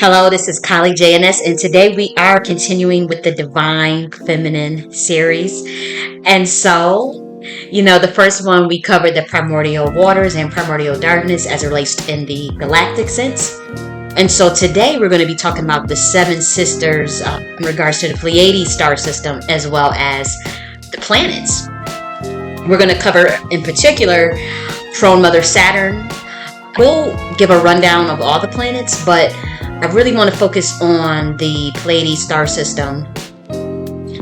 Hello, this is colleague J.N.S, and today we are continuing with the Divine Feminine series. And so, the first one we covered the primordial waters and primordial darkness as it relates in the galactic sense. And so today we're going to be talking about the seven sisters in regards to the Pleiades star system as well as the planets. We're going to cover in particular Crone Mother Saturn. We'll give a rundown of all the planets, but I really want to focus on the Pleiades star system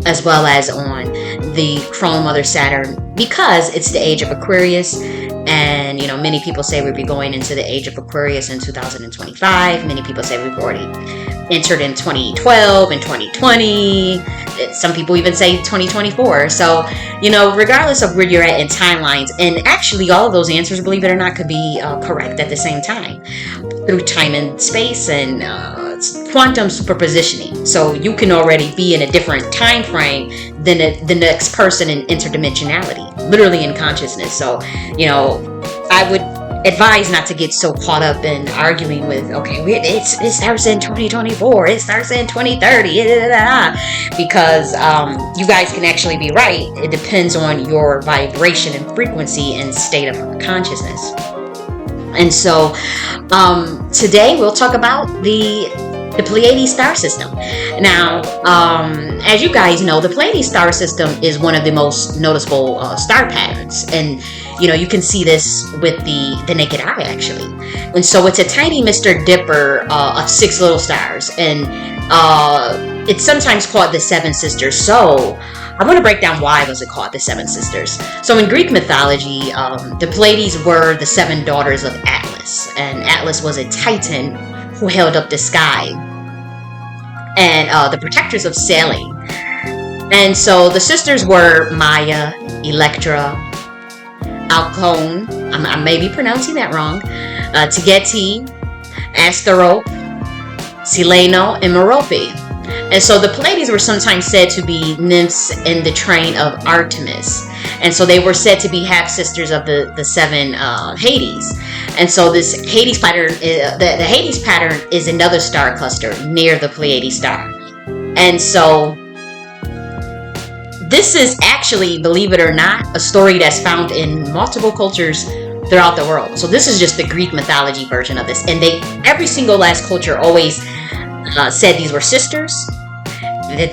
as well as on the Crone Mother Saturn because it's the age of Aquarius. And, many people say we'll be going into the age of Aquarius in 2025. Many people say we've already entered in 2012 and 2020. Some people even say 2024. So, regardless of where you're at in timelines, and actually all of those answers, believe it or not, could be correct at the same time through time and space and quantum superpositioning. So you can already be in a different time frame than the next person in interdimensionality, literally in consciousness. So, I would advise not to get so caught up in arguing with, it starts in 2024, it starts in 2030, because you guys can actually be right. It depends on your vibration and frequency and state of consciousness. And so today we'll talk about the Pleiades star system. Now, as you guys know, the Pleiades star system is one of the most noticeable star patterns. And, you can see this with the naked eye, actually. And so it's a tiny Mr. Dipper of six little stars. And it's sometimes called the Seven Sisters. So I want to break down why was it called the Seven Sisters. So in Greek mythology, the Pleiades were the seven daughters of Atlas. And Atlas was a titan who held up the sky and the protectors of sailing. And so the sisters were Maya, Electra, Alcone, I may be pronouncing that wrong, Tegeti, Astaroth, Sileno, and Merope. And so the Pleiades were sometimes said to be nymphs in the train of Artemis. And so they were said to be half-sisters of the seven Hades. And so this Hades pattern, the Hades pattern is another star cluster near the Pleiades star. And so this is actually, believe it or not, a story that's found in multiple cultures throughout the world. So this is just the Greek mythology version of this. And every single last culture always said these were sisters. In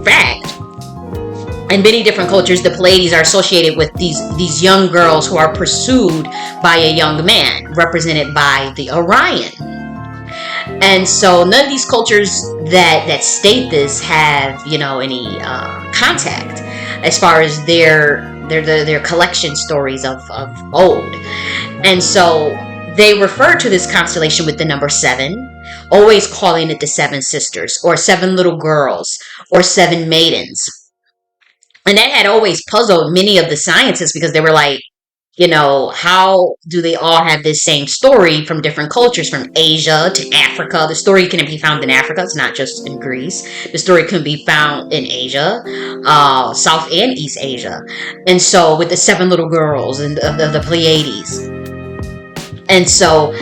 fact, in many different cultures, the Pleiades are associated with these young girls who are pursued by a young man, represented by the Orion. And so none of these cultures that state this have, any contact as far as their collection stories of old. And so they refer to this constellation with the number 7, always calling it the Seven Sisters or seven little girls or seven maidens. And that had always puzzled many of the scientists because they were like, how do they all have this same story from different cultures, from Asia to Africa? The story can be found in Africa. It's not just in Greece. The story can be found in Asia, South and East Asia. And so with the seven little girls and the Pleiades. And so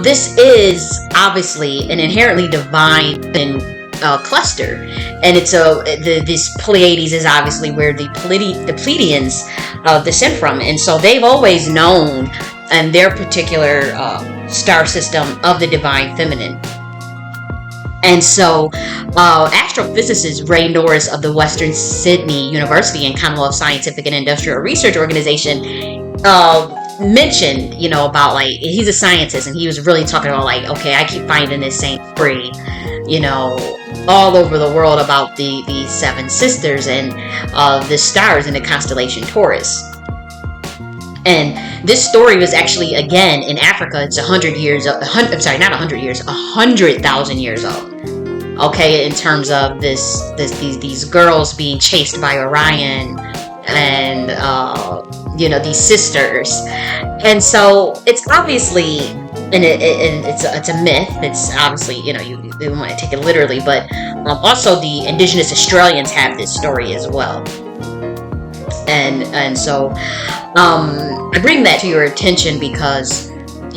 this is obviously an inherently divine cluster, and it's this Pleiades is obviously where the Pleiadians descend from, and so they've always known in their particular star system of the divine feminine. And so astrophysicist Ray Norris of the Western Sydney University and Commonwealth Scientific and Industrial Research Organization mentioned, about he's a scientist, and he was really talking about I keep finding this same story, all over the world about the seven sisters and the stars in the constellation Taurus. And this story was actually, again, in Africa. It's 100,000 years old. Okay, in terms of these girls being chased by Orion and these sisters. And so it's obviously it's a myth. It's obviously, you don't want to take it literally, but also the indigenous Australians have this story as well. And so I bring that to your attention because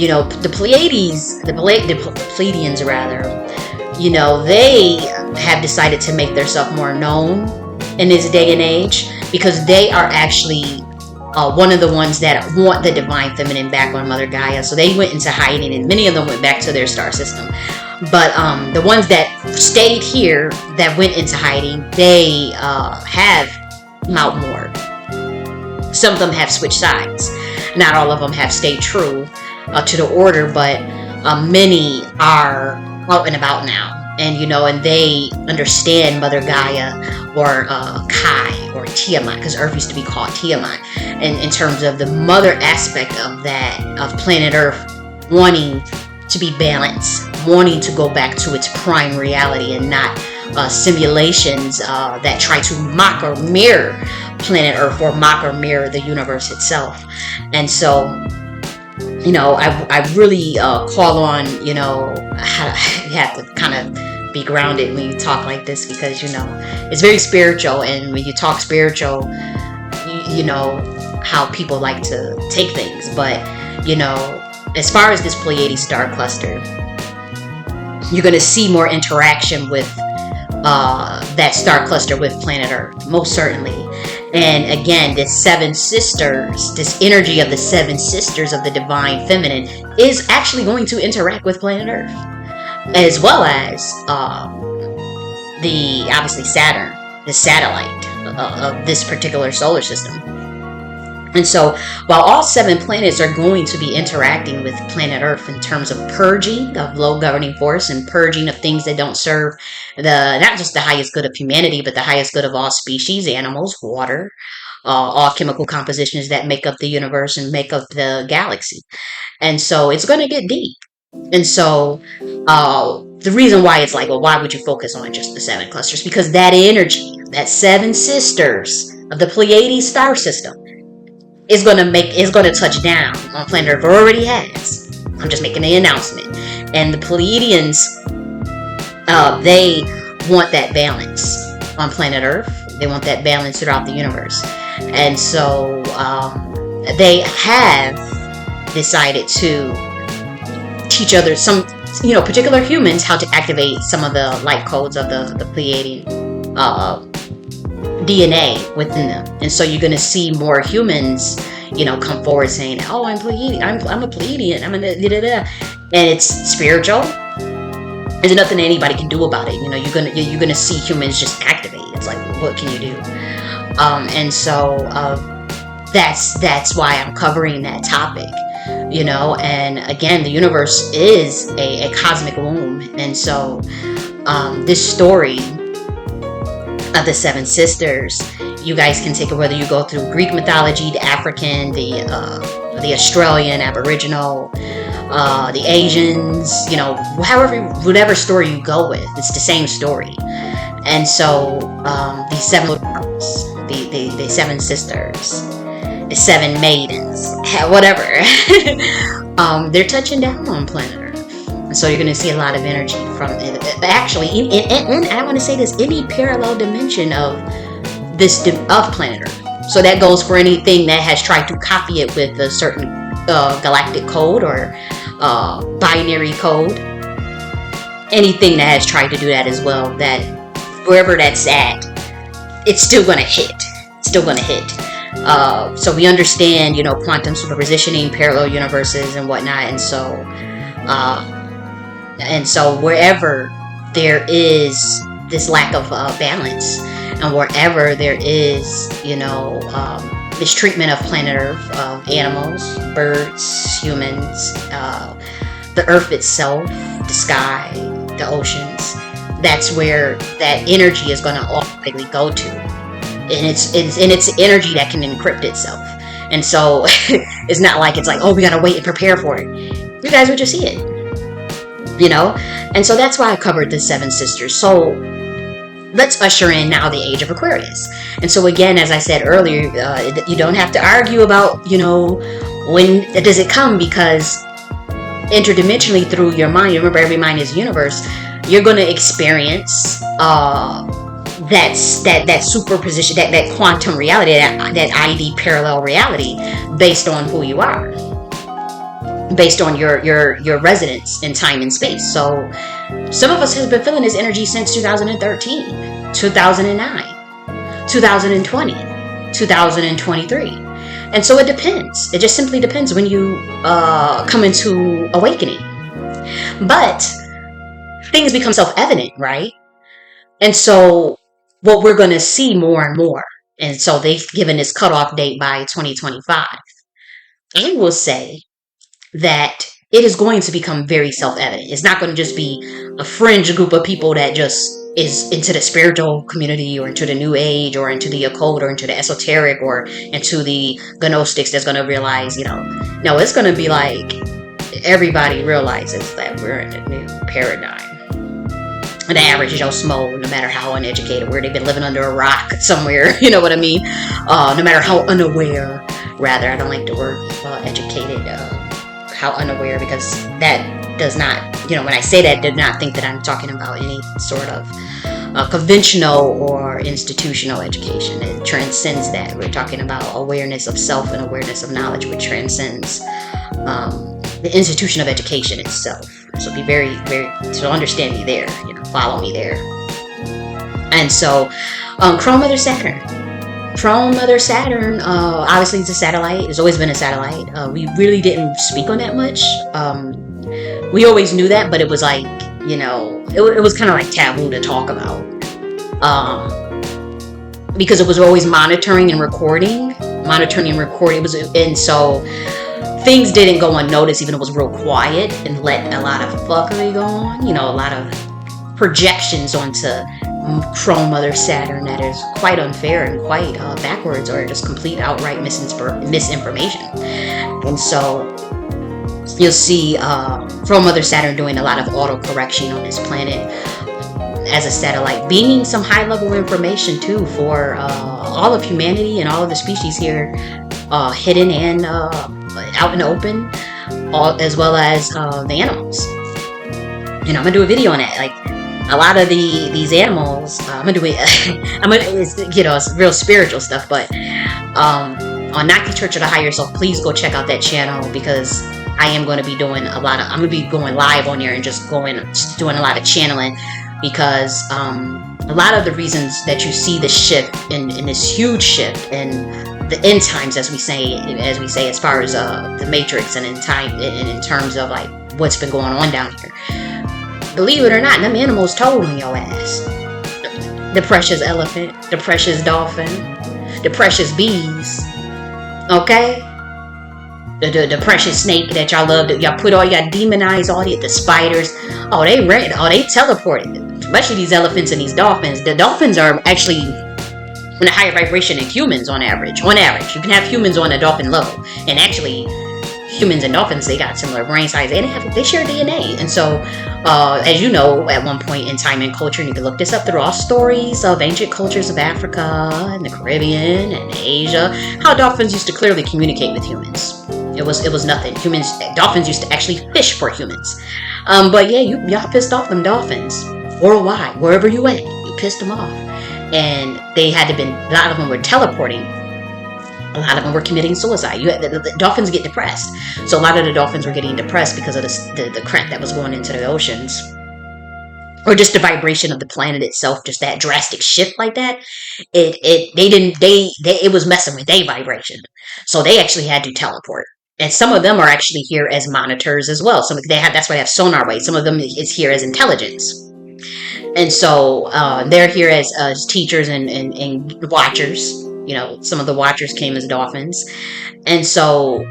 the Pleiades, the Pleiadians rather, they have decided to make themselves more known in this day and age, because they are actually one of the ones that want the divine feminine back on Mother Gaia. So they went into hiding, and many of them went back to their star system. But the ones that stayed here, that went into hiding, they have Mount Moore. Some of them have switched sides. Not all of them have stayed true to the order, but many are out and about now. And and they understand Mother Gaia, or Kai, or Tiamat, because Earth used to be called Tiamat, and in terms of the mother aspect of that, of planet Earth wanting to be balanced, wanting to go back to its prime reality, and not simulations that try to mock or mirror planet Earth, or mock or mirror the universe itself. And so I really call on, you have to kind of be grounded when you talk like this, because it's very spiritual, and when you talk spiritual, you know how people like to take things. But as far as this Pleiades star cluster, you're going to see more interaction with that star cluster with planet Earth, most certainly. And again, this seven sisters, this energy of the seven sisters of the divine feminine, is actually going to interact with planet Earth, as well as obviously Saturn, the satellite of this particular solar system. And so while all seven planets are going to be interacting with planet Earth in terms of purging of low governing force, and purging of things that don't serve not just the highest good of humanity, but the highest good of all species, animals, water, all chemical compositions that make up the universe and make up the galaxy. And so it's going to get deep. And so the reason why it's like, well, why would you focus on just the seven clusters? Because that energy, that seven sisters of the Pleiades star system, is going to touch down on planet Earth, or already has. I'm just making the announcement. And the Pleiadians, they want that balance on planet Earth. They want that balance throughout the universe. And so they have decided to teach others, some particular humans, how to activate some of the light codes of the Pleiadian DNA within them. And so you're going to see more humans come forward saying, oh, I'm Pleiadian, I'm a Pleiadian, I'm a da-da-da. And it's spiritual. There's nothing anybody can do about it. You're gonna see humans just activate. It's like, what can you do? And so that's why I'm covering that topic. And again, the universe is a cosmic womb. And so this story of the seven sisters, you guys can take it whether you go through Greek mythology, the African, the Australian, Aboriginal, the Asians, whatever story you go with, it's the same story. And so these seven, the seven sisters, the seven maidens, whatever, they're touching down on planet Earth. And so you're going to see a lot of energy from it. Actually, and I want to say this, any parallel dimension of planet Earth. So that goes for anything that has tried to copy it with a certain galactic code or binary code. Anything that has tried to do that as well, that wherever that's at, it's still going to hit. So we understand, quantum superpositioning, parallel universes, and whatnot. And so wherever there is this lack of balance, and wherever there is, mistreatment of planet Earth, of animals, birds, humans, the Earth itself, the sky, the oceans, that's where that energy is going to ultimately go to. And it's energy that can encrypt itself. And so it's not like it's like, oh, we got to wait and prepare for it. You guys would just see it. And so that's why I covered the seven sisters. So let's usher in now the age of Aquarius. And so again, as I said earlier, you don't have to argue about, when does it come, because interdimensionally through your mind, remember every mind is a universe, you're going to experience that superposition, that quantum reality, that ID parallel reality based on who you are. based on your residence in time and space. So some of us has been feeling this energy since 2013, 2009, 2020, 2023. And so it depends. It just simply depends when you come into awakening. But things become self-evident, right? And so what we're going to see more and more. And so they've given this cutoff date by 2025. I will say that it is going to become very self-evident. It's not going to just be a fringe group of people that just is into the spiritual community or into the new age or into the occult or into the esoteric or into the gnostics that's going to realize, no, it's going to be like everybody realizes that we're in a new paradigm. The average Joe Smo, no matter how uneducated, where they've been living under a rock somewhere, you know what I mean? No matter how unaware, rather, I don't like the word educated, how unaware, because that does not, when I say that, do not think that I'm talking about any sort of conventional or institutional education. It transcends that. We're talking about awareness of self and awareness of knowledge, which transcends the institution of education itself. So be very, very, so understand me there, follow me there. And so, Crone Mother Saturn. Crone Mother Saturn, obviously it's a satellite. It's always been a satellite. We really didn't speak on that much. We always knew that, but it was like, it was kind of like taboo to talk about. Because it was always monitoring and recording. And so things didn't go unnoticed, even though it was real quiet, and let a lot of fuckery go on. A lot of projections onto Crone Mother Saturn that is quite unfair and quite backwards, or just complete outright misinformation. And so you'll see Crone Mother Saturn doing a lot of auto-correction on this planet as a satellite, beaming some high-level information too for all of humanity and all of the species here, hidden and out in the open, as well as the animals. I'm gonna do a video on that. Like a lot of these animals, I'm gonna do it. It's real spiritual stuff. But on Nakhti Church of the Higher Self, please go check out that channel, because I am going to be doing I'm gonna be going live on there and just doing a lot of channeling, because a lot of the reasons that you see the shift in this huge shift in the end times, as we say, as far as the Matrix, and in terms of like what's been going on down here. Believe it or not, them animals told on your ass. The precious elephant, the precious dolphin, the precious bees, okay? The precious snake that y'all love, that y'all put all y'all demonized, all the spiders. Oh, they teleported. Especially these elephants and these dolphins. The dolphins are actually in a higher vibration than humans on average. On average, you can have humans on a dolphin level, and actually, humans and dolphins, they got similar brain size, and they share DNA. And so, as you know, at one point in time and culture, and you can look this up, there are stories of ancient cultures of Africa and the Caribbean and Asia, how dolphins used to clearly communicate with humans. It was nothing. Dolphins used to actually fish for humans. But yeah, y'all pissed off them dolphins worldwide, wherever you went, you pissed them off. And they had to been, a lot of them were teleporting. A lot of them were committing suicide. The dolphins get depressed. So a lot of the dolphins were getting depressed because of the crap that was going into the oceans. Or just the vibration of the planet itself, just that drastic shift like that. It was messing with their vibration. So they actually had to teleport. And some of them are actually here as monitors as well. That's why they have sonar waves. Some of them is here as intelligence. And so they're here as teachers and watchers. Some of the watchers came as dolphins. And so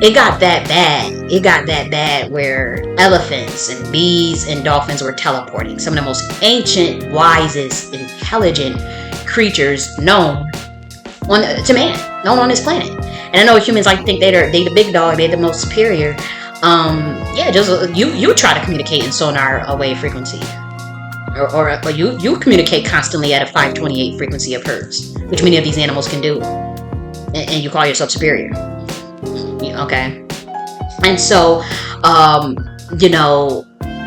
it got that bad. It got that bad where elephants and bees and dolphins were teleporting. Some of the most ancient, wisest, intelligent creatures known to man, known on this planet. And I know humans like to think they the big dog, they're the most superior. Just you try to communicate in sonar wave frequency. Or you communicate constantly at a 528 frequency of hertz, which many of these animals can do, and you call yourself superior. Okay, and so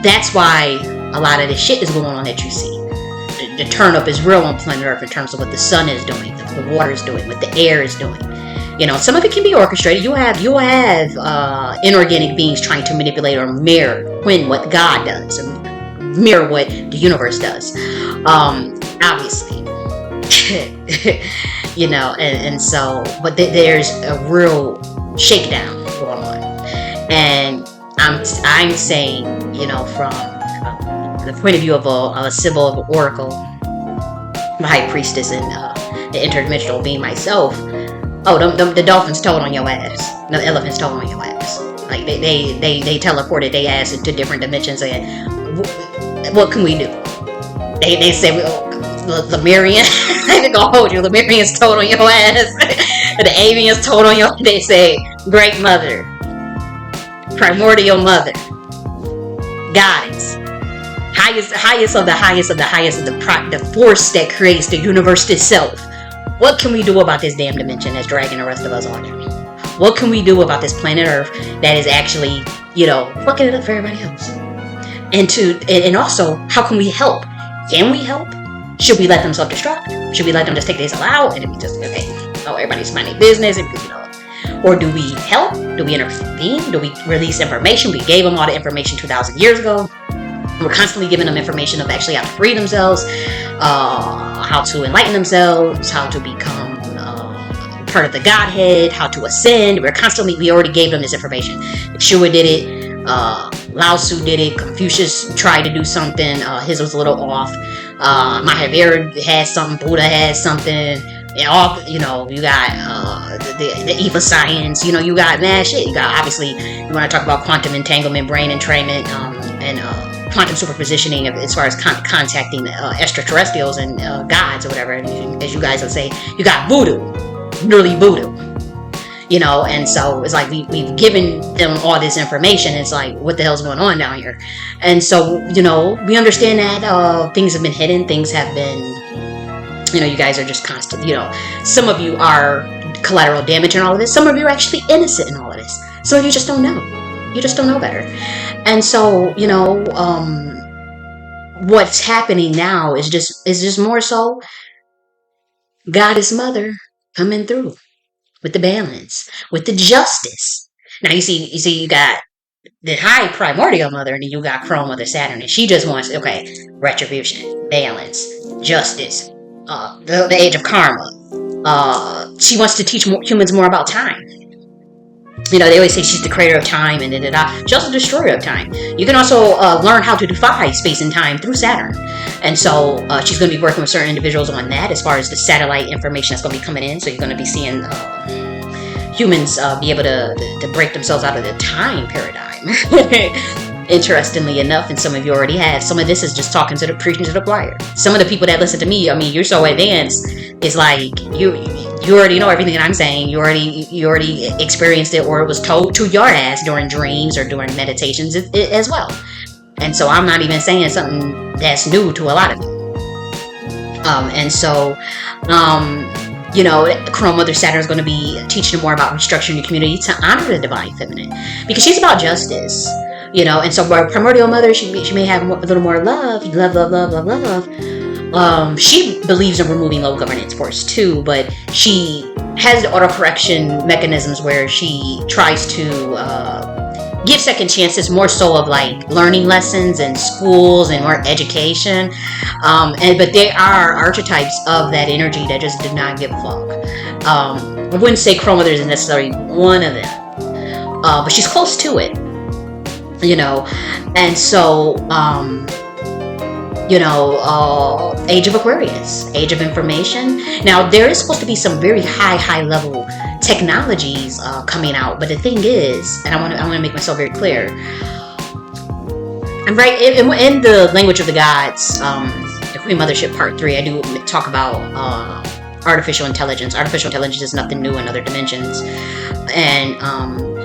that's why a lot of this shit is going on that you see. The turn up is real on planet Earth in terms of what the sun is doing, what the water is doing, what the air is doing. Some of it can be orchestrated. You have inorganic beings trying to manipulate or mirror what God does, or mirror what the universe does. Obviously, and so, but there's a real shakedown going on, and I'm saying, from the point of view of a symbol of an oracle, the high priestess, and the interdimensional being myself. Oh, the dolphins told on your ass. No, the elephants told on your ass. Like they teleported their ass into different dimensions. And what can we do? They say, Lemurian. I'm gonna hold you. Lemurians told on your ass. The avians told on your. They say, Great Mother, Primordial Mother, Goddess, highest of the highest of the highest of the force that creates the universe itself. What can we do about this damn dimension that's dragging the rest of us on down? What can we do about this planet Earth that is actually, fucking it up for everybody else? And also, how can we help? Can we help? Should we let them self-destruct? Should we let them just take this out and we just, everybody's minding business, or do we help? Do we intervene? Do we release information? We gave them all the information 2,000 years ago. We're constantly giving them information of actually how to free themselves, how to enlighten themselves, how to become part of the Godhead, how to ascend. We already gave them this information. Yeshua did it. Lao Tzu did it. Confucius tried to do something. His was a little off. Mahavira had something. Buddha had something. And you got the Eva science. You got mad shit. You got, obviously, you want to talk about quantum entanglement, brain entrainment, and quantum superpositioning as far as contacting extraterrestrials and gods or whatever, as you guys would say. You got voodoo, literally voodoo, and so it's like we've given them all this information. It's like, what the hell's going on down here? And so, we understand that things have been hidden, things have been, you guys are just constant, some of you are collateral damage in all of this, some of you are actually innocent in all of this, some of you just don't know. You just don't know better. And so, what's happening now is just more so Goddess Mother coming through with the balance, with the justice. Now you see you got the high primordial mother, and then you got Crone Mother Saturn, and she just wants, retribution, balance, justice, the age of karma. She wants to teach humans more about time. They always say she's the creator of time, and she's also the destroyer of time. You can also learn how to defy space and time through Saturn. And so she's going to be working with certain individuals on that as far as the satellite information that's going to be coming in. So you're going to be seeing humans be able to break themselves out of the time paradigm. Interestingly enough, and some of you already have, some of this is just preaching to the choir. Some of the people that listen to me, you're so advanced, it's like you already know everything that I'm saying. You already experienced it, or it was told to your ass during dreams or during meditations as well. And so I'm not even saying something that's new to a lot of you. And so Crone Mother Saturn is going to be teaching more about restructuring your community to honor the divine feminine, because she's about justice. And so our primordial mother, she may have a little more love. She believes in removing low governance force too, but she has the autocorrection mechanisms where she tries to give second chances, more so of like learning lessons in schools and more education. But there are archetypes of that energy that just did not give a fuck. I wouldn't say Crone Mother is necessarily one of them, but she's close to it. And so, age of Aquarius, age of information. Now, there is supposed to be some very high level technologies coming out, but the thing is, and I want to make myself very clear, I'm right in the language of the gods, the Queen Mothership Part 3, I do talk about artificial intelligence. Artificial intelligence is nothing new in other dimensions, and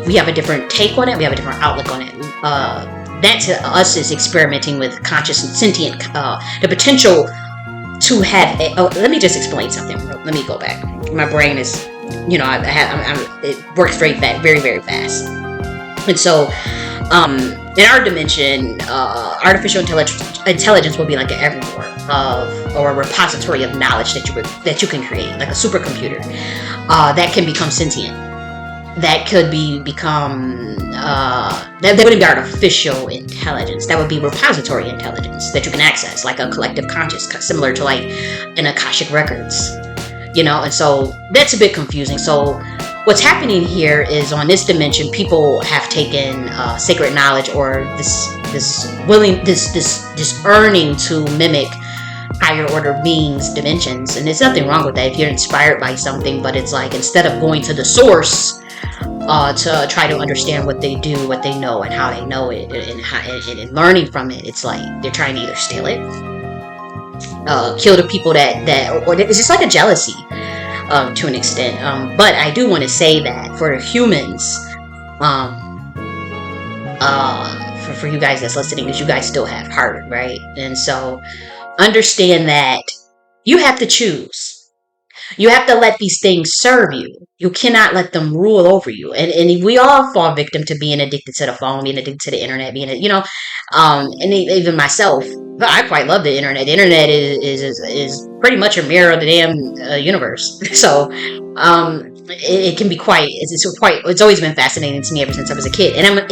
we have a different take on it. We have a different outlook on it. That to us is experimenting with conscious and sentient, the potential to have. Let me just explain something. Let me go back. My brain is, it works very fast, very fast, and so in our dimension, artificial intelligence will be like an everywhere of, or a repository of knowledge that you can create, like a supercomputer that can become sentient. That could become that wouldn't be artificial intelligence. That would be repository intelligence that you can access, like a collective conscious, similar to like an Akashic records, And so that's a bit confusing. So what's happening here is on this dimension, people have taken sacred knowledge, or this earning to mimic higher order beings dimensions, and there's nothing wrong with that if you're inspired by something. But it's like, instead of going to the source to try to understand what they do, what they know, and how they know it, and learning from it, it's like they're trying to either steal it, kill the people or it's just like a jealousy to an extent. But I do want to say that for humans, for you guys that's listening, because you guys still have heart, right? And so understand that you have to choose. You have to let these things serve you. You cannot let them rule over you. And we all fall victim to being addicted to the phone, being addicted to the internet, and even myself. I quite love the internet. The internet is pretty much a mirror of the damn universe. So it can be it's always been fascinating to me ever since I was a kid. And I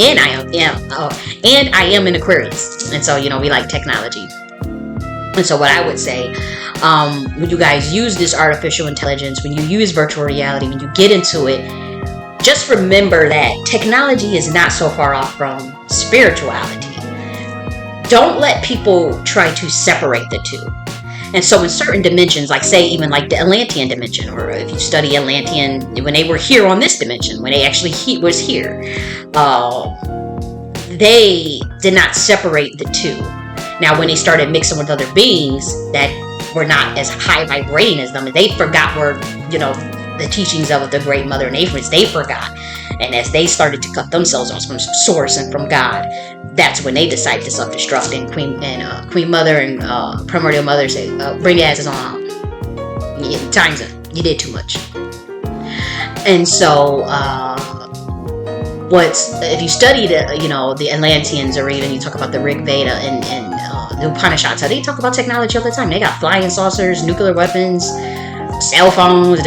am an Aquarius. And so, we like technology. And so what I would say, when you guys use this artificial intelligence, when you use virtual reality, when you get into it, just remember that technology is not so far off from spirituality. Don't let people try to separate the two. And so in certain dimensions, like say even like the Atlantean dimension, or if you study Atlantean, when they were here on this dimension, when they actually was here, they did not separate the two. Now, when they started mixing with other beings that were not as high vibrating as them, they forgot the teachings of the Great Mother Nature. They forgot. And as they started to cut themselves off from source and from God, that's when they decided to self-destruct. And Queen Mother and Primordial Mother say, bring your asses on. Time's up. You did too much. And so, if you study the Atlanteans, or even you talk about the Rig Veda and the Upanishads, they talk about technology all the time. They got flying saucers, nuclear weapons, cell phones.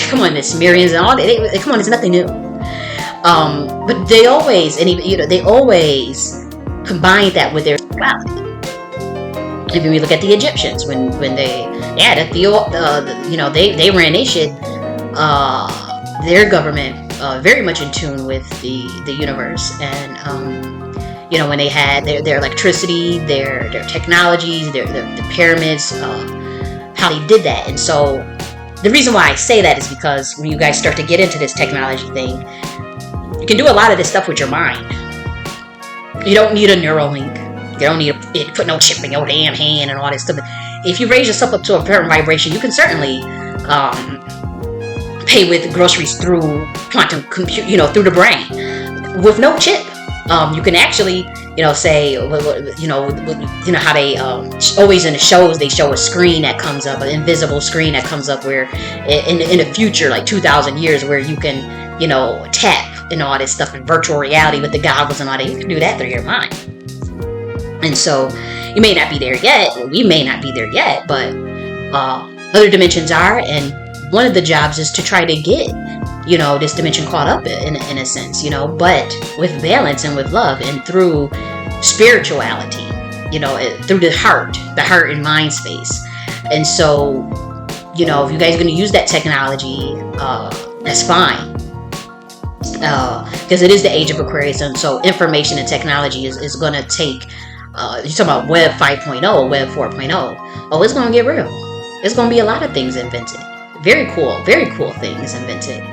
Come on, the Sumerians and all that. Come on, it's nothing new. But they always combine that with their spirituality. If you look at the Egyptians, when they ran their shit, their government very much in tune with the universe, and when they had their electricity, their technologies, the pyramids, how they did that. And so the reason why I say that is because when you guys start to get into this technology thing, you can do a lot of this stuff with your mind. You don't need a neural link. You don't need to put no chip in your damn hand and all this stuff. If you raise yourself up to a certain vibration, you can certainly pay with groceries through quantum compute, through the brain, with no chip. You can actually, say, how they always in the shows, they show a screen that comes up, an invisible screen that comes up, where in the future, like 2,000 years, where you can, tap and all this stuff in virtual reality with the goggles and all that. You can do that through your mind. And so you may not be there yet. We may not be there yet, but other dimensions are. And one of the jobs is to try to get, this dimension caught up in a sense, but with balance and with love and through spirituality, through the heart and mind space. And so, if you guys are going to use that technology, that's fine. Because it is the age of Aquarius, and so information and technology is going to take, you're talking about Web 5.0, Web 4.0. Oh, it's going to get real. There's going to be a lot of things invented. Very cool things invented.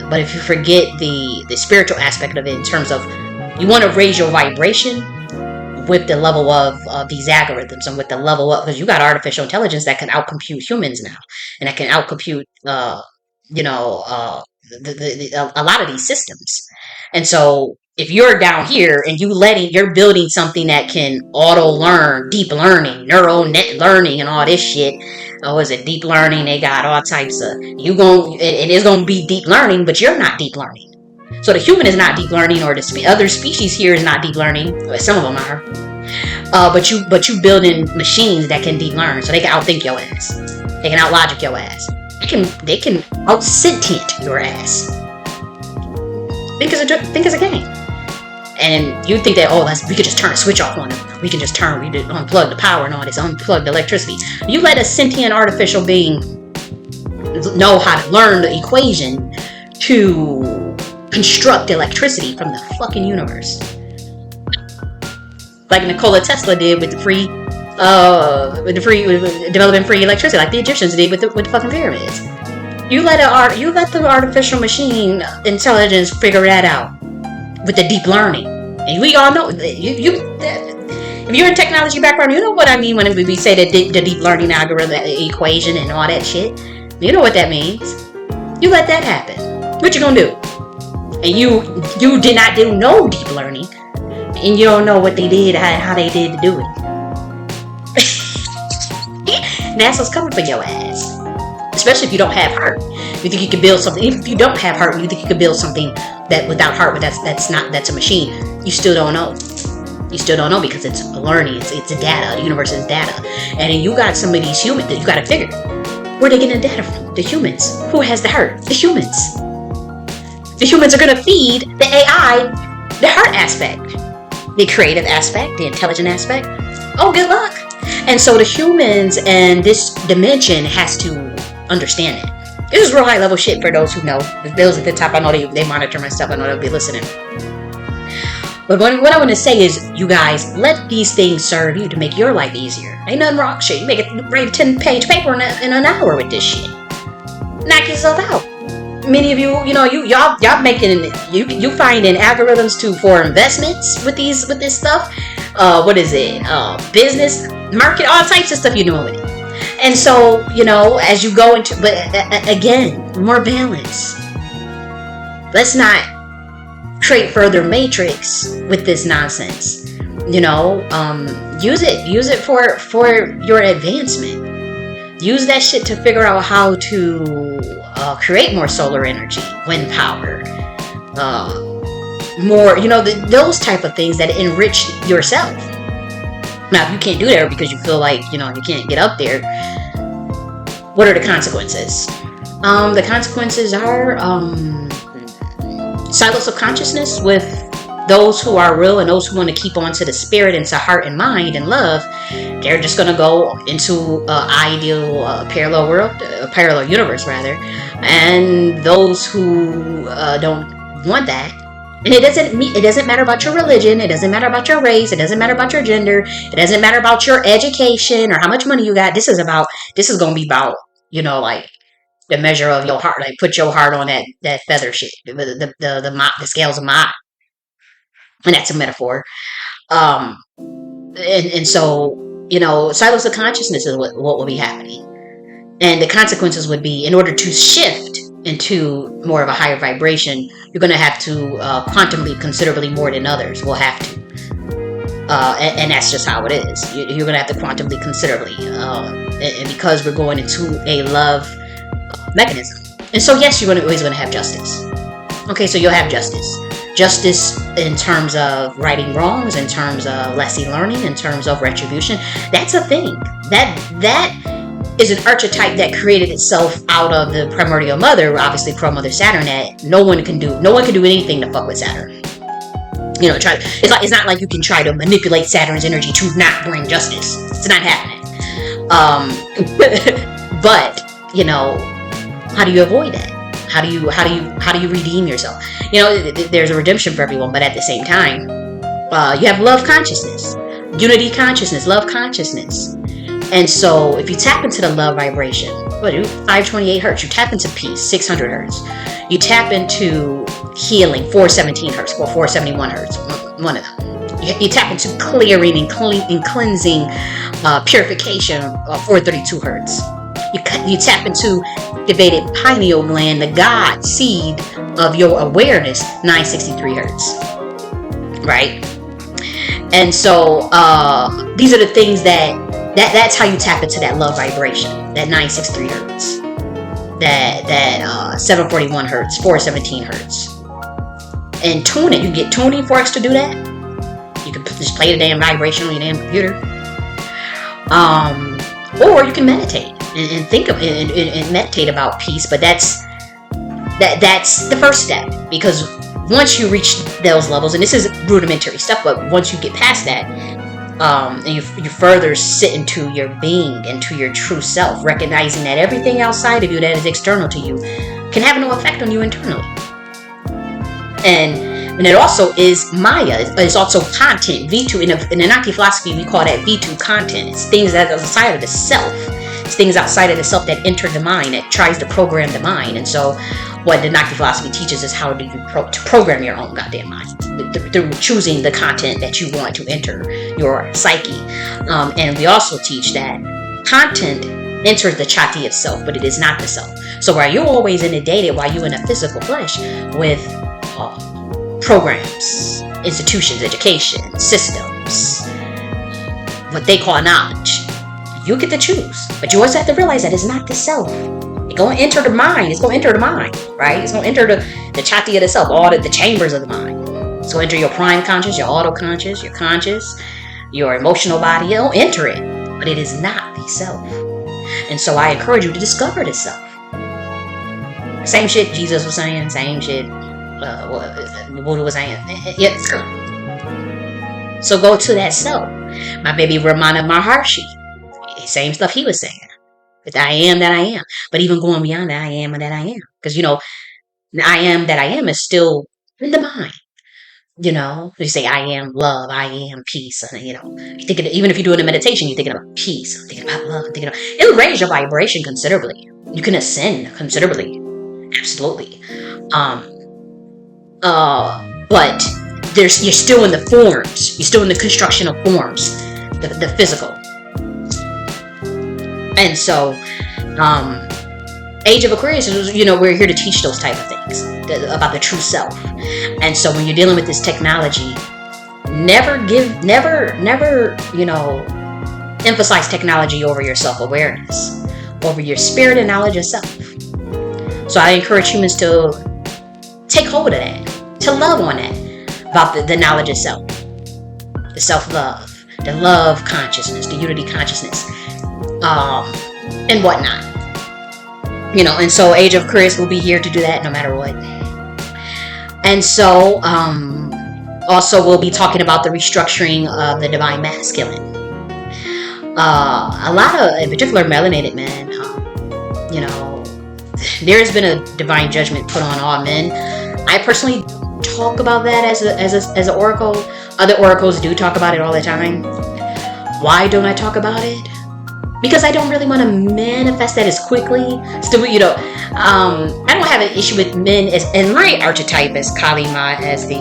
But if you forget the spiritual aspect of it, in terms of, you want to raise your vibration with the level of these algorithms, and with the level of, because you got artificial intelligence that can outcompute humans now, and that can outcompute a lot of these systems. And so if you're down here and you're building something that can auto learn, deep learning, neural net learning, and all this shit. Oh, is it deep learning? They got all types of, it is gonna be deep learning, but you're not deep learning. So the human is not deep learning, or the other species here is not deep learning. Some of them are. But you building machines that can deep learn, so they can outthink your ass. They can outlogic your ass. They can out sentient your ass. Think as a game. And you think that, oh, we could just turn a switch off on them. We can just unplug the power and all this, unplug the electricity. You let a sentient artificial being know how to learn the equation to construct electricity from the fucking universe. Like Nikola Tesla did with developing free electricity, like the Egyptians did with the fucking pyramids. You let the artificial machine intelligence figure that out with the deep learning. And we all know, if you're in technology background, you know what I mean when we say the deep learning algorithm equation and all that shit. You know what that means. You let that happen. What you gonna do? And you did not do no deep learning, and you don't know what they did, how they did to do it. NASA's coming for your ass. Especially if you don't have heart. You think you can build something. Even if you don't have heart, you think you can build something that without heart, but that's a machine. You still don't know. You still don't know because it's learning. It's data. The universe is data. And then you got some of these humans that you got to figure. Where are they getting the data from? The humans. Who has the heart? The humans. The humans are going to feed the AI the heart aspect, the creative aspect, the intelligent aspect. Oh, good luck. And so the humans and this dimension has to understand it. This is real high level shit for those who know. Those at the top, I know they monitor my stuff. I know they'll be listening. But what I want to say is, you guys, let these things serve you to make your life easier. Ain't nothing wrong with shit. You make it, write a 10-page paper in an hour with this shit. Knock yourself out. Many of y'all making, you finding algorithms for investments with this stuff. What is it? Business, market, all types of stuff you're doing with it. And so, as you go into, but again, more balance. Let's not create further matrix with this nonsense. Use it for your advancement. Use that shit to figure out how to create more solar energy, wind power, more, those type of things that enrich yourself. Now, if you can't do that because you feel like, you can't get up there, what are the consequences? The consequences are silos of consciousness with those who are real and those who want to keep on to the spirit and to heart and mind and love. They're just going to go into ideal parallel world, parallel universe rather. And those who don't want that. And it doesn't matter about your religion. It doesn't matter about your race. It doesn't matter about your gender. It doesn't matter about your education or how much money you got. This is going to be about, like the measure of your heart. Like put your heart on that feather shit, the scales of Ma'at. And that's a metaphor. And so, silos of consciousness is what will be happening. And the consequences would be, in order to shift into more of a higher vibration, you're going to have to quantum leap considerably more than others will have to. And that's just how it is. You're going to have to quantum leap considerably. And because we're going into a love mechanism. And so, yes, you're always going to have justice. Okay, so you'll have justice. Justice in terms of righting wrongs, in terms of lesson learning, in terms of retribution. That's a thing. That is an archetype that created itself out of the primordial mother, obviously pro-mother Saturn, that no one can do anything to fuck with Saturn. It's not like you can try to manipulate Saturn's energy to not bring justice. It's not happening. But, how do you avoid that? How do you redeem yourself? There's a redemption for everyone, but at the same time, you have love consciousness, unity consciousness, love consciousness. And so if you tap into the love vibration, 528 hertz, you tap into peace, 600 hertz. You tap into healing, 417 hertz, or 471 hertz, one of them. You tap into clearing and cleansing, purification, 432 hertz. You tap into activated pineal gland, the God seed of your awareness, 963 hertz. Right? And so these are the things that's how you tap into that love vibration, that 963 hertz, that 741 hertz, 417 hertz. and tune it. You can get tuning forks to do that. You can just play the damn vibration on your damn computer. Or you can meditate and think of and meditate about peace. But that's the first step, because once you reach those levels, and this is rudimentary stuff, but once you get past that, and you further sit into your being, into your true self, recognizing that everything outside of you that is external to you can have no effect on you internally. And it also is Maya. It's also content. V2 in the Nakhti philosophy, we call that V2 content. It's things that are outside of the self. It's things outside of the self that enter the mind, that tries to program the mind. And so what the Nakhti philosophy teaches is how do you program your own goddamn mind through choosing the content that you want to enter your psyche. And we also teach that content enters the chati of self, but it is not the self. So while you're always inundated, while you're in a physical flesh with programs, institutions, education, systems, what they call knowledge, you get to choose. But you always have to realize that it's not the self. It's going to enter the mind. It's going to enter the mind, right? It's going to enter the chati of the self, all the chambers of the mind. It's going to enter your prime conscious, your auto conscious, your conscious, your emotional body. It'll enter it, but it is not the self. And so I encourage you to discover the self. Same shit Jesus was saying, same shit Buddha was saying. Yes. So go to that self. My baby Ramana Maharshi, same stuff he was saying. That I am that I am. But even going beyond that, I am that I am. Because, the I am that I am is still in the mind. You say, I am love, I am peace. And, you think even if you're doing a meditation, you're thinking about peace, I'm thinking about love, it'll raise your vibration considerably. You can ascend considerably. Absolutely. But you're still in the forms. You're still in the construction of forms, the physical. And so, Age of Aquarius is, we're here to teach those type of things about the true self. And so when you're dealing with this technology, never emphasize technology over your self-awareness, over your spirit and knowledge of self. So I encourage humans to take hold of that, to love on that, about the knowledge of self, the self-love, the love consciousness, the unity consciousness, and whatnot. And so Age of Aquarius will be here to do that no matter what. And so, also we'll be talking about the restructuring of the divine masculine. A lot of, in particular, melanated men, there has been a divine judgment put on all men. I personally talk about that as an oracle. Other oracles do talk about it all the time. Why don't I talk about it? Because I don't really want to manifest that as quickly. Still, I don't have an issue with men and my archetype as Kali Ma, as the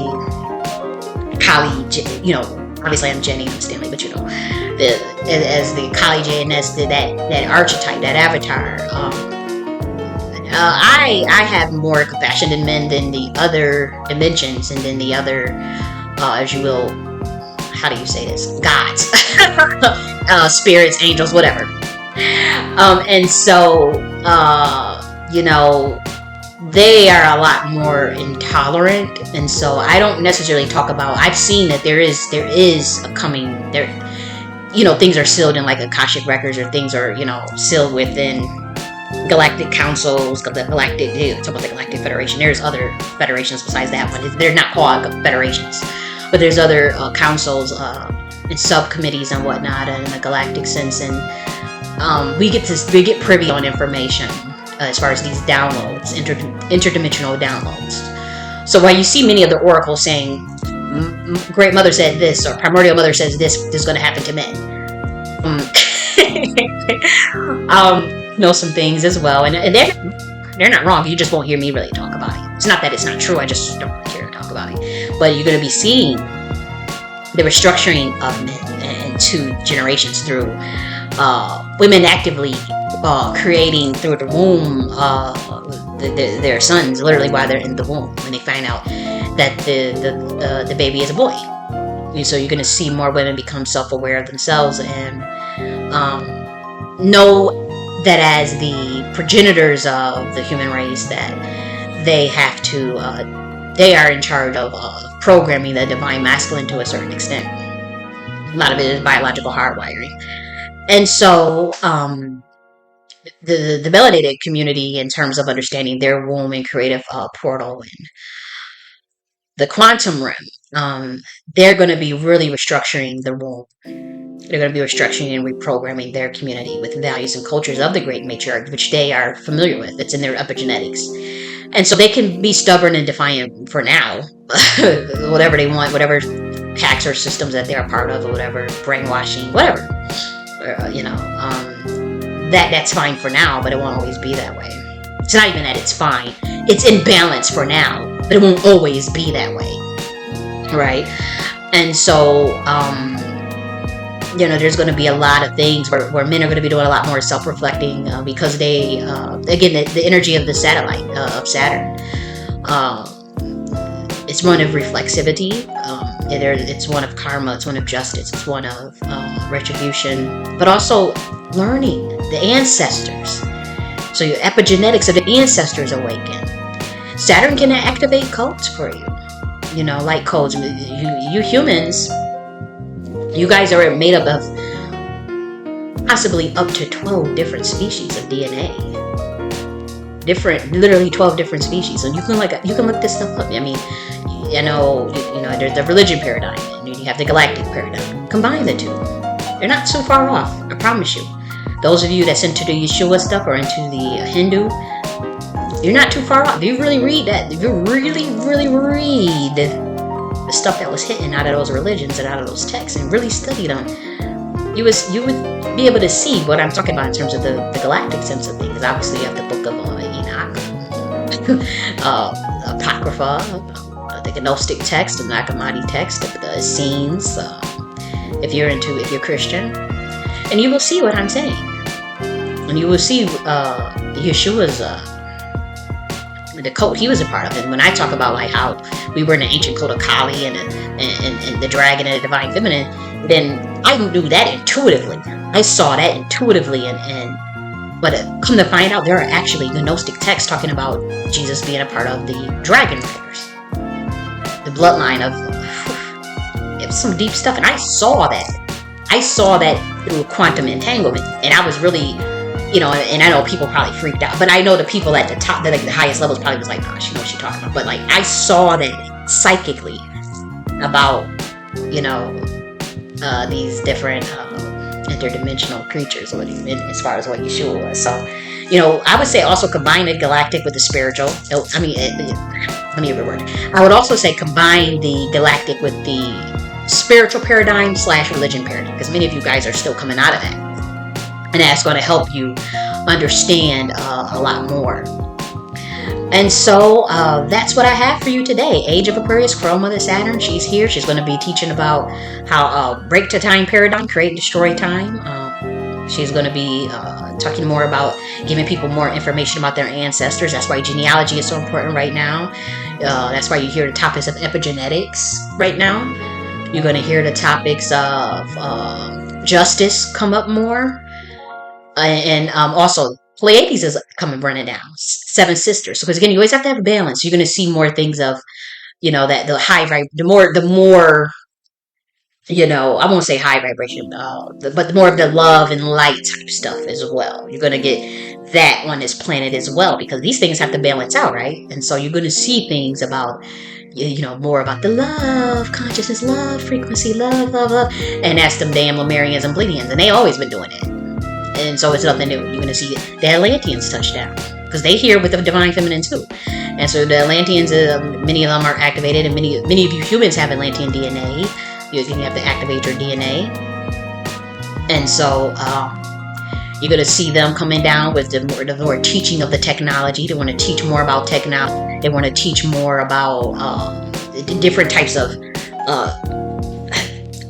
Kali, obviously I'm Jenny, I'm Stanley, but as the Kali J.N.S, that archetype, that avatar. I have more compassion in men than the other dimensions and then the other, as you will, how do you say this? Gods, spirits, angels, whatever. And so, they are a lot more intolerant. And so I don't necessarily talk about, I've seen that there is a coming, things are sealed in like Akashic records, or things are, sealed within galactic councils, the galactic federation. There's other federations besides that one. They're not called federations. But there's other councils and subcommittees and whatnot in the galactic sense, and we get privy on information as far as these downloads, interdimensional downloads. So while you see many of the oracles saying, "Great Mother said this," or "Primordial Mother says this is going to happen to men," know some things as well, and they're not wrong. You just won't hear me really talk about it. It's not that it's not true. I just don't care to talk about it. But you're going to be seeing the restructuring of men and 2 generations through women actively creating through the womb their sons, literally while they're in the womb, when they find out that the baby is a boy. And so you're going to see more women become self-aware of themselves and know that as the progenitors of the human race, that they have to they are in charge of programming the divine masculine to a certain extent. A lot of it is biological hardwiring. And so the validated community, in terms of understanding their womb and creative portal and the quantum realm, they're going to be really restructuring the womb. They're going to be restructuring and reprogramming their community with values and cultures of the great matriarch, which they are familiar with. It's in their epigenetics. And so they can be stubborn and defiant for now, whatever they want, whatever hacks or systems that they're a part of, or whatever brainwashing, whatever. That's fine for now, but it won't always be that way. It's not even that it's fine. It's in balance for now, but it won't always be that way. Right? And so, there's going to be a lot of things where men are going to be doing a lot more self-reflecting because they, again, the energy of the satellite, of Saturn, it's one of reflexivity. It's one of karma. It's one of justice. It's one of retribution, but also learning the ancestors. So your epigenetics of the ancestors awaken. Saturn can activate codes for you. Like codes. You humans, you guys are made up of possibly up to 12 different species of DNA. Literally 12 different species. And you can look this stuff up. I mean, there's the religion paradigm, and you have the galactic paradigm. Combine the two. They're not so far off, I promise you. Those of you that's into the Yeshua stuff or into the Hindu, you're not too far off. If you really read that, if you really, really read the stuff that was hidden out of those religions and out of those texts and really study them, you would be able to see what I'm talking about in terms of the galactic sense of things. Obviously, you have the book of Enoch, Apocrypha, the Gnostic text, the Nakhti text, the Essenes, if you're Christian, and you will see what I'm saying, and you will see Yeshua's the cult he was a part of. And when I talk about like how we were in an ancient cult of Kali and the dragon and the divine feminine, then I knew that intuitively. I saw that intuitively, but come to find out, there are actually Gnostic texts talking about Jesus being a part of the dragon riders, the bloodline of it was some deep stuff. And I saw that through quantum entanglement, and I was really, and I know people probably freaked out, but I know the people at the top, the highest levels, probably was like, "Gosh, you know what she's talking about." But like, I saw that psychically about, these different interdimensional creatures, as far as what Yeshua was. So, I would say also combine the galactic with the spiritual. Let me reword. I would also say combine the galactic with the spiritual paradigm / religion paradigm, because many of you guys are still coming out of that, and that's going to help you understand a lot more. And so that's what I have for you today. Age of Aquarius, Crone, Mother Saturn. She's here. She's going to be teaching about how break to time paradigm, create and destroy time. She's going to be talking more about giving people more information about their ancestors. That's why genealogy is so important right now. That's why you hear the topics of epigenetics right now. You're going to hear the topics of justice come up more. And also, Pleiades is coming running down. 7 sisters. Because again, you always have to have a balance. You're going to see more things of, that the high the more, I won't say high vibration, but the more of the love and light type stuff as well. You're going to get that on this planet as well, because these things have to balance out, right? And so you're going to see things about, more about the love, consciousness, love, frequency, love, and that's them damn Lemurians and Pleiadians, and they always been doing it. And so it's nothing new. You're going to see the Atlanteans touch down, because they here with the divine feminine too. And so the Atlanteans, many of them are activated, and many of you humans have Atlantean DNA. You have to activate your DNA. And so you're going to see them coming down with the more teaching of the technology. They want to teach more about technology. They want to teach more about different types of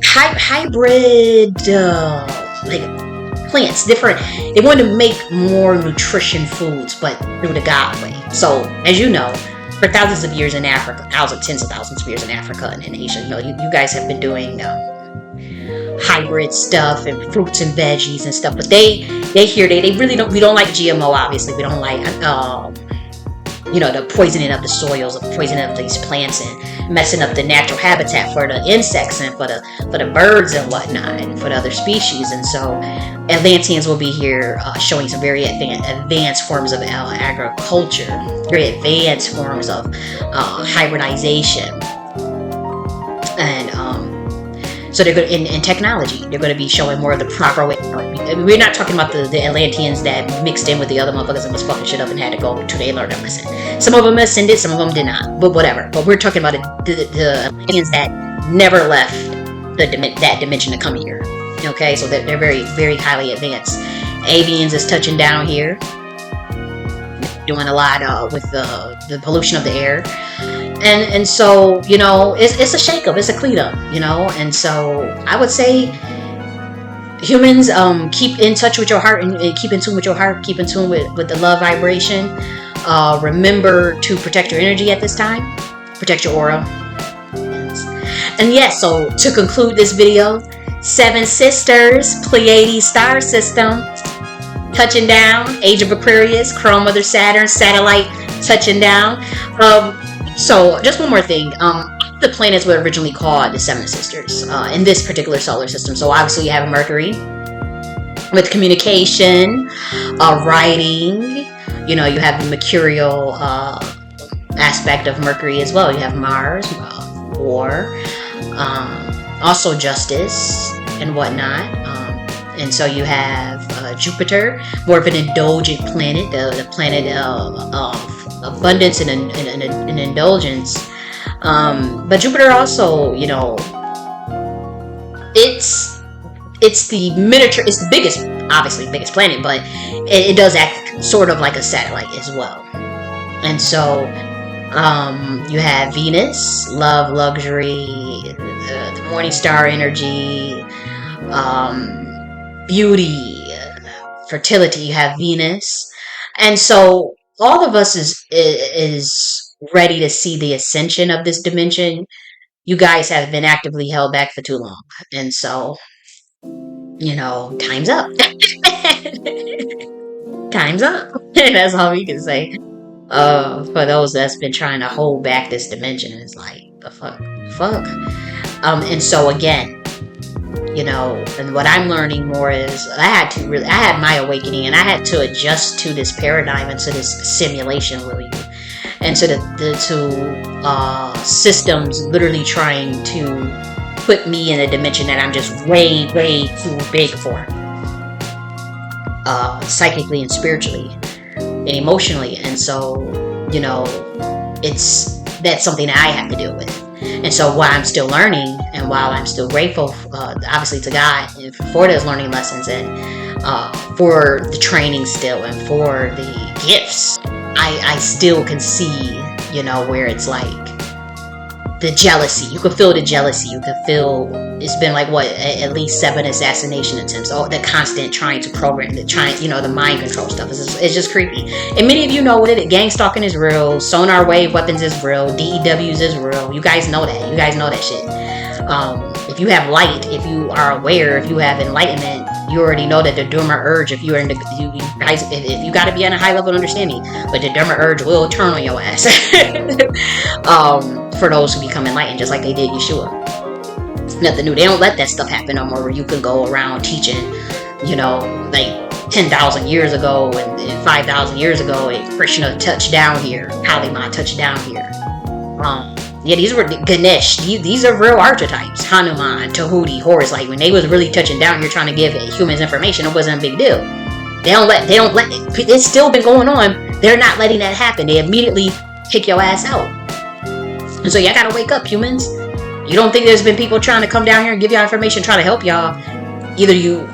hybrid plants, different. They want to make more nutrition foods, but through the God way. So, as you know, for thousands of years in Africa, tens of thousands of years in Africa and in Asia, you guys have been doing hybrid stuff and fruits and veggies and stuff. But they really don't. We don't like GMO. Obviously, we don't like the poisoning of the soils, the poisoning of these plants, and messing up the natural habitat for the insects and for the birds and whatnot, and for the other species. And so Atlanteans will be here showing some very advanced forms of agriculture, very advanced forms of hybridization, and so they're good in technology. They're going to be showing more of the proper way. We're not talking about the Atlanteans that mixed in with the other motherfuckers and was fucking shit up and had to go to they learn a lesson. Some of them ascended, some of them did not. But whatever. But we're talking about the Atlanteans that never left that dimension to come here. Okay, so they're very, very highly advanced. Avians is touching down here, doing a lot with the pollution of the air. And so, it's a shakeup, it's a cleanup, and so I would say humans, keep in touch with your heart and keep in tune with your heart, keep in tune with the love vibration. Remember to protect your energy at this time, protect your aura. And yes, so to conclude this video, 7 sisters, Pleiades star system, touching down, age of Aquarius, Crone mother Saturn, satellite touching down. So just one more thing. The planets were originally called the 7 sisters in this particular solar system. So obviously you have Mercury with communication, writing. You have the mercurial aspect of Mercury as well. You have Mars, war, also justice and whatnot. And so you have Jupiter, more of an indulgent planet, the planet of abundance and indulgence. But Jupiter also, it's the miniature, it's the biggest, obviously biggest planet, but it does act sort of like a satellite as well. And so you have Venus, love, luxury, the morning star energy, beauty, fertility. You have Venus. And so all of us is ready to see the ascension of this dimension. You guys have been actively held back for too long. And so, time's up. Time's up. That's all we can say. For those that's been trying to hold back this dimension, it's like, the fuck. And so again, and what I'm learning more is I had my awakening, and I had to adjust to this paradigm and to this simulation, really, and to the systems literally trying to put me in a dimension that I'm just way, way too big for, psychically and spiritually and emotionally. And so, that's something that I have to deal with. And so while I'm still learning, and while I'm still grateful, obviously, to God for those learning lessons, and for the training still, and for the gifts, I still can see, where it's like the jealousy. You can feel the jealousy. You can feel it's been like at least 7 assassination attempts. Oh, the constant trying to program, the mind control stuff. It's just creepy. And many of you know what it is. Gang stalking is real. Sonar wave weapons is real. DEWs is real. You guys know that. You guys know that shit. If you have light, if you are aware, if you have enlightenment, you already know that the Dharma urge, if you are if you got to be on a high level of understanding, but the Dharma urge will turn on your ass. For those who become enlightened, just like they did Yeshua. Nothing new. They don't let that stuff happen no more, where you can go around teaching, like 10,000 years ago and 5,000 years ago, Krishna touched down here, Kalima touched down here. Yeah, these were Ganesh. These are real archetypes. Hanuman, Tahuti, Horus. Like when they was really touching down here trying to give humans information, it wasn't a big deal. They don't let it's still been going on. They're not letting that happen. They immediately kick your ass out. And so y'all gotta wake up, humans. You don't think there's been people trying to come down here and give y'all information, trying to help y'all? Either you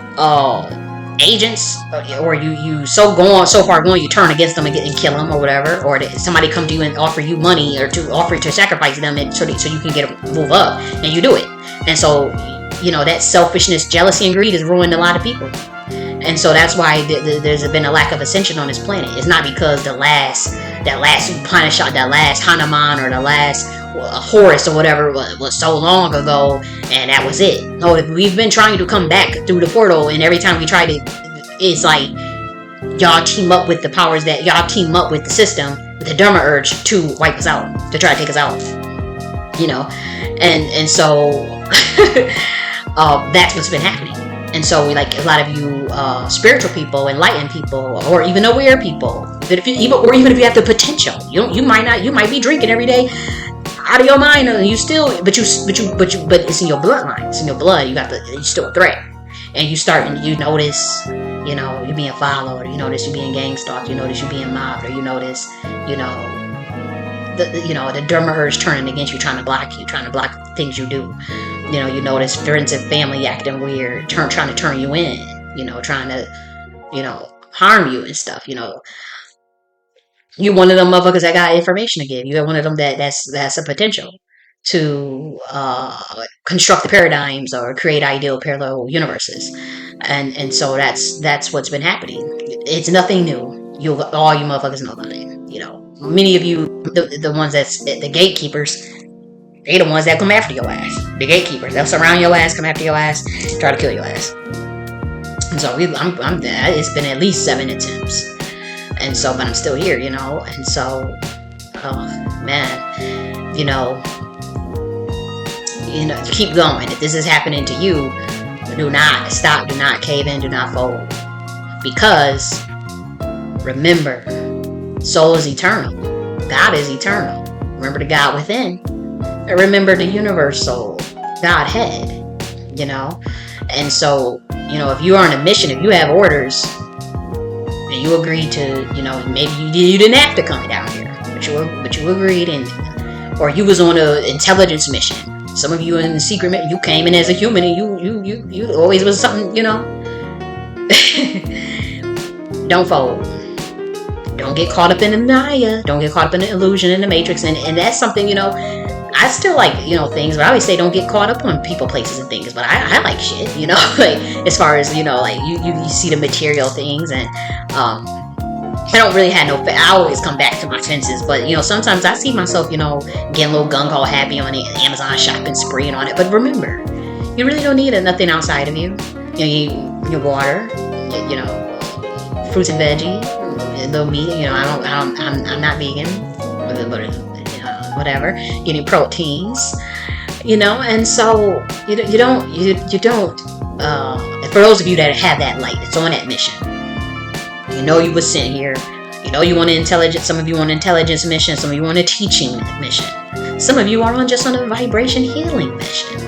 agents, or you so far gone you turn against them and kill them or whatever, or somebody come to you and offer you money, or to offer to sacrifice them, and so you can move up, and you do it. And so that selfishness, jealousy, and greed has ruined a lot of people. And so that's why there's been a lack of ascension on this planet. It's not because that last Upanishad, that last Hanuman, or the last Horus or whatever was so long ago, and that was it. No, we've been trying to come back through the portal, and every time we try to, it's like y'all team up with the powers that y'all team up with the system the Dharma urge to wipe us out, to try to take us out, you know. And so that's what's been happening. And so, like, a lot of you spiritual people, enlightened people, or even aware people, even if you have the potential, you might be drinking every day out of your mind, and you still, but it's in your bloodline, it's in your blood. You're still a threat, and you notice, you're being followed, you notice you're being gang stalked, you notice you're being mobbed, or you notice, the Dharma urge turning against you, trying to block things you do. You notice friends and family acting weird, trying to turn you in, trying to, harm you and stuff. You're one of them motherfuckers that got information to give. You're one of them that's a potential to construct the paradigms or create ideal parallel universes, and so that's what's been happening. It's nothing new. All you motherfuckers know about it. Many of you, the ones that's the gatekeepers. They the ones that come after your ass. The gatekeepers. They'll surround your ass, come after your ass, try to kill your ass. And so it's been at least 7 attempts. And so, but I'm still here, And so, oh man, keep going. If this is happening to you, do not stop, do not cave in, do not fold. Because remember, soul is eternal. God is eternal. Remember the God within. Remember the universal Godhead, and so, if you are on a mission, if you have orders, and you agreed to, maybe you didn't have to come down here, but you agreed, or you was on an intelligence mission. Some of you in the secret mission, you came in as a human, and you always was something, Don't fold. Don't get caught up in the Maya. Don't get caught up in the illusion in the matrix, and that's something, I still like, things, but I always say don't get caught up on people, places, and things. But I like shit, like as far as, like you see the material things, and I don't really have I always come back to my senses, but sometimes I see myself, getting a little gung-ho happy on the Amazon shopping spree and on it. But remember, you really don't need nothing outside of you. You eat your water, fruits and veggies, a little meat. I'm not vegan, but whatever, getting proteins, and so you don't. For those of you that have that light, it's on that mission. You were sent here. You want an intelligence. Some of you on an intelligence mission. Some of you on a teaching mission. Some of you are just on a vibration healing mission.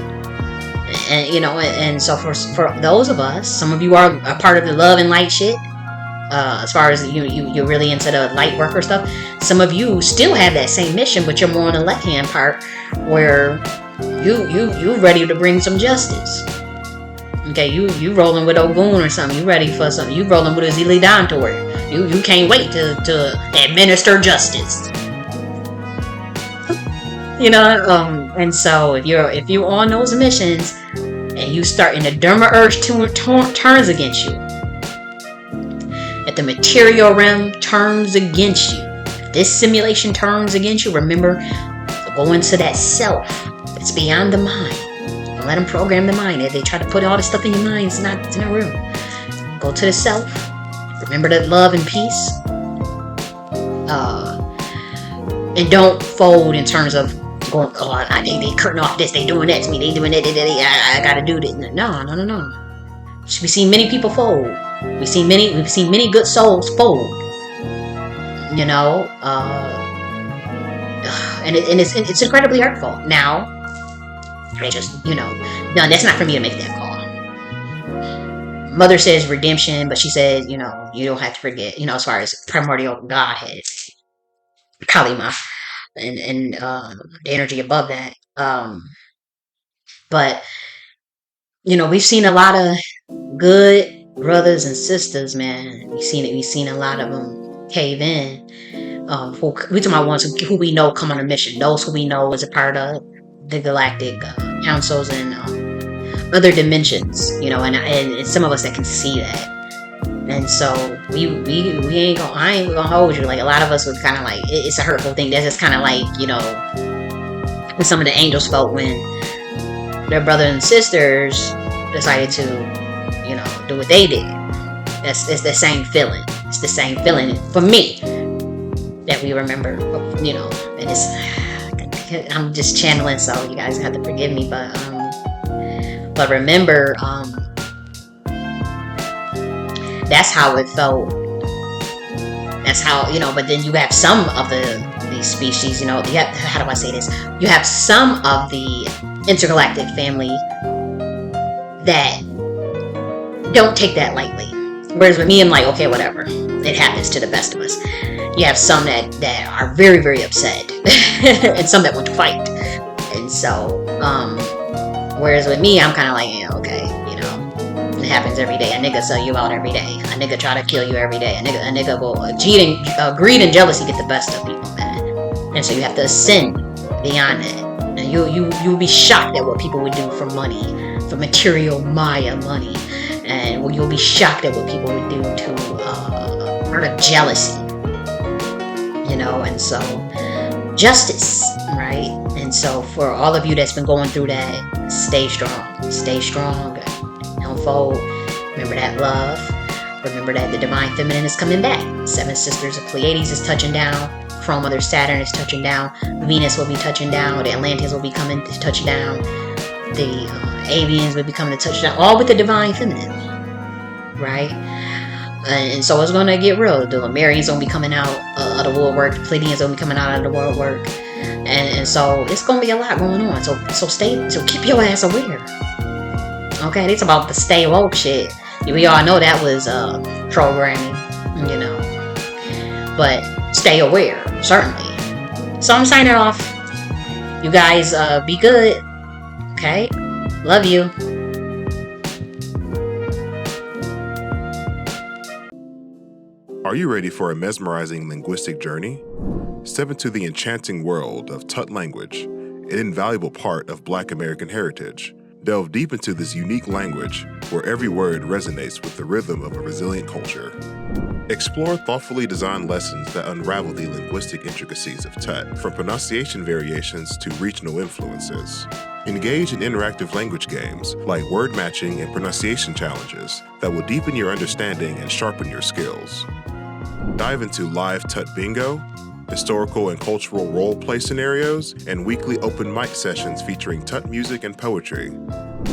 And and so for those of us, some of you are a part of the love and light shit. As far as you're really into the light worker stuff. Some of you still have that same mission, but you're more on the left hand part, where you ready to bring some justice. Okay, you rolling with Ogun or something. You ready for something. You rolling with a Zili Dantor. You can't wait to administer justice. And so if you're on those missions and you start in the Dharma urge turns against you. If the material realm turns against you, if this simulation turns against you, remember to go into that self. It's beyond the mind. Don't let them program the mind. If they try to put all this stuff in your mind, it's not real. Go to the self. Remember that love and peace. And don't fold in terms of going, they cutting off this, they doing that to me, they doing that, I gotta do this. No. We've seen many people fold. We've seen many good souls fold. And it's incredibly hurtful. Now, no, that's not for me to make that call. Mother says redemption, but she says, you don't have to forget, as far as primordial Godhead, Kalima, and the energy above that. But we've seen a lot of good brothers and sisters, man. We've seen a lot of them cave in. We talking about ones who we know come on a mission. Those who we know as a part of the galactic councils and other dimensions, and some of us that can see that. And so we ain't gonna, I ain't gonna hold you. Like, a lot of us was kind of like, it's a hurtful thing. That's just kind of like, what some of the angels felt when their brothers and sisters decided to, do what they did. It's the same feeling. It's the same feeling for me. that we remember, and it's, I'm just channeling, so you guys have to forgive me, but remember, that's how it felt. That's how, but then you have some of these species, you have, how do I say this? You have some of the intergalactic family that don't take that lightly. Whereas with me, I'm like, okay, whatever. It happens to the best of us. You have some that are very, very upset, and some that want to fight. And so, whereas with me, I'm kind of like, yeah, okay, it happens every day. A nigga sell you out every day. A nigga try to kill you every day. A nigga will greed and jealousy get the best of people, man. And so you have to ascend beyond that. And you'll be shocked at what people would do for money, for material Maya money. And you'll be shocked at what people would do to out of jealousy, and so justice, right? And so for all of you that's been going through that, stay strong, don't fold. Remember that love. Remember that the divine feminine is coming back. 7 sisters of Pleiades is touching down. Crone mother Saturn is touching down. Venus will be touching down. The Atlanteans will be coming to touch down. The avians will be coming to touch down, all with the divine feminine, right? And so it's going to get real. The Lemurians going to be coming out of the woodwork. The Pleiadians going to be coming out of the woodwork. And so it's going to be a lot going on. So keep your ass aware. Okay, it's about the stay woke shit. We all know that was programming, But stay aware, certainly. So I'm signing off. You guys be good. Okay? Love you. Are you ready for a mesmerizing linguistic journey? Step into the enchanting world of Tut language, an invaluable part of Black American heritage. Delve deep into this unique language where every word resonates with the rhythm of a resilient culture. Explore thoughtfully designed lessons that unravel the linguistic intricacies of Tut, from pronunciation variations to regional influences. Engage in interactive language games like word matching and pronunciation challenges that will deepen your understanding and sharpen your skills. Dive into live Tut bingo, historical and cultural role-play scenarios, and weekly open mic sessions featuring Tut music and poetry.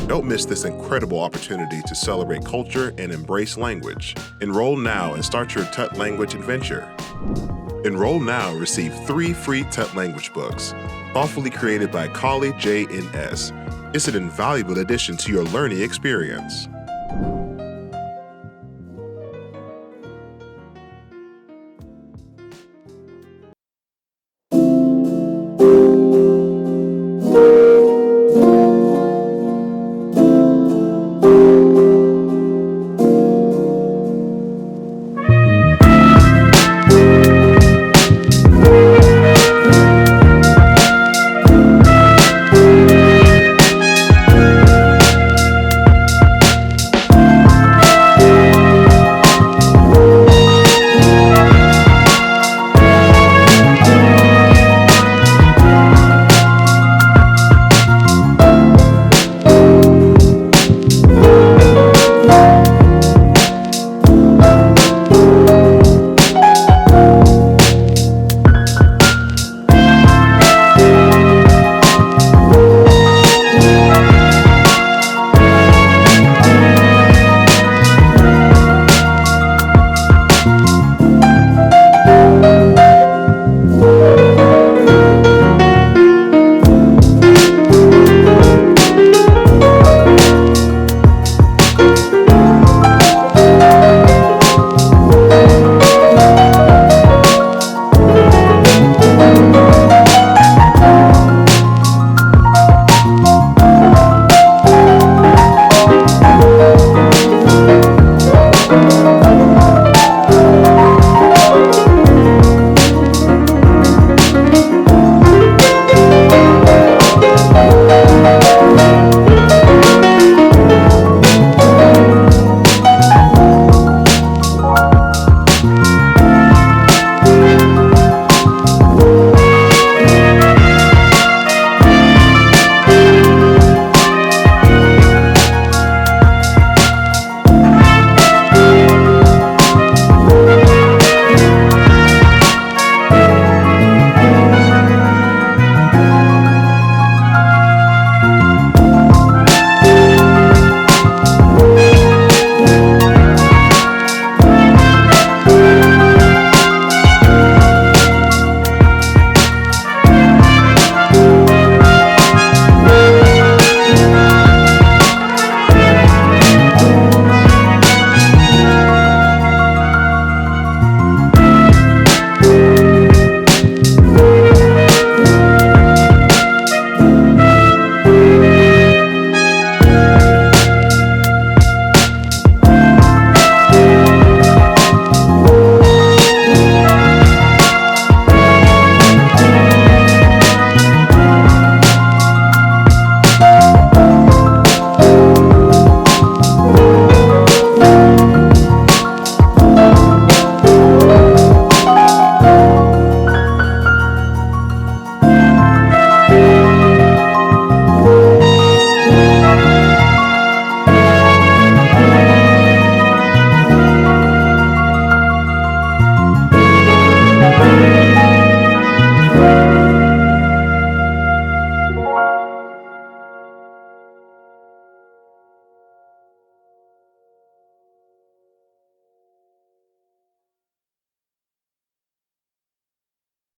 Don't miss this incredible opportunity to celebrate culture and embrace language. Enroll now and start your Tut language adventure. Enroll now and receive 3 free Tut language books, thoughtfully created by colleague J.N.S. It's an invaluable addition to your learning experience.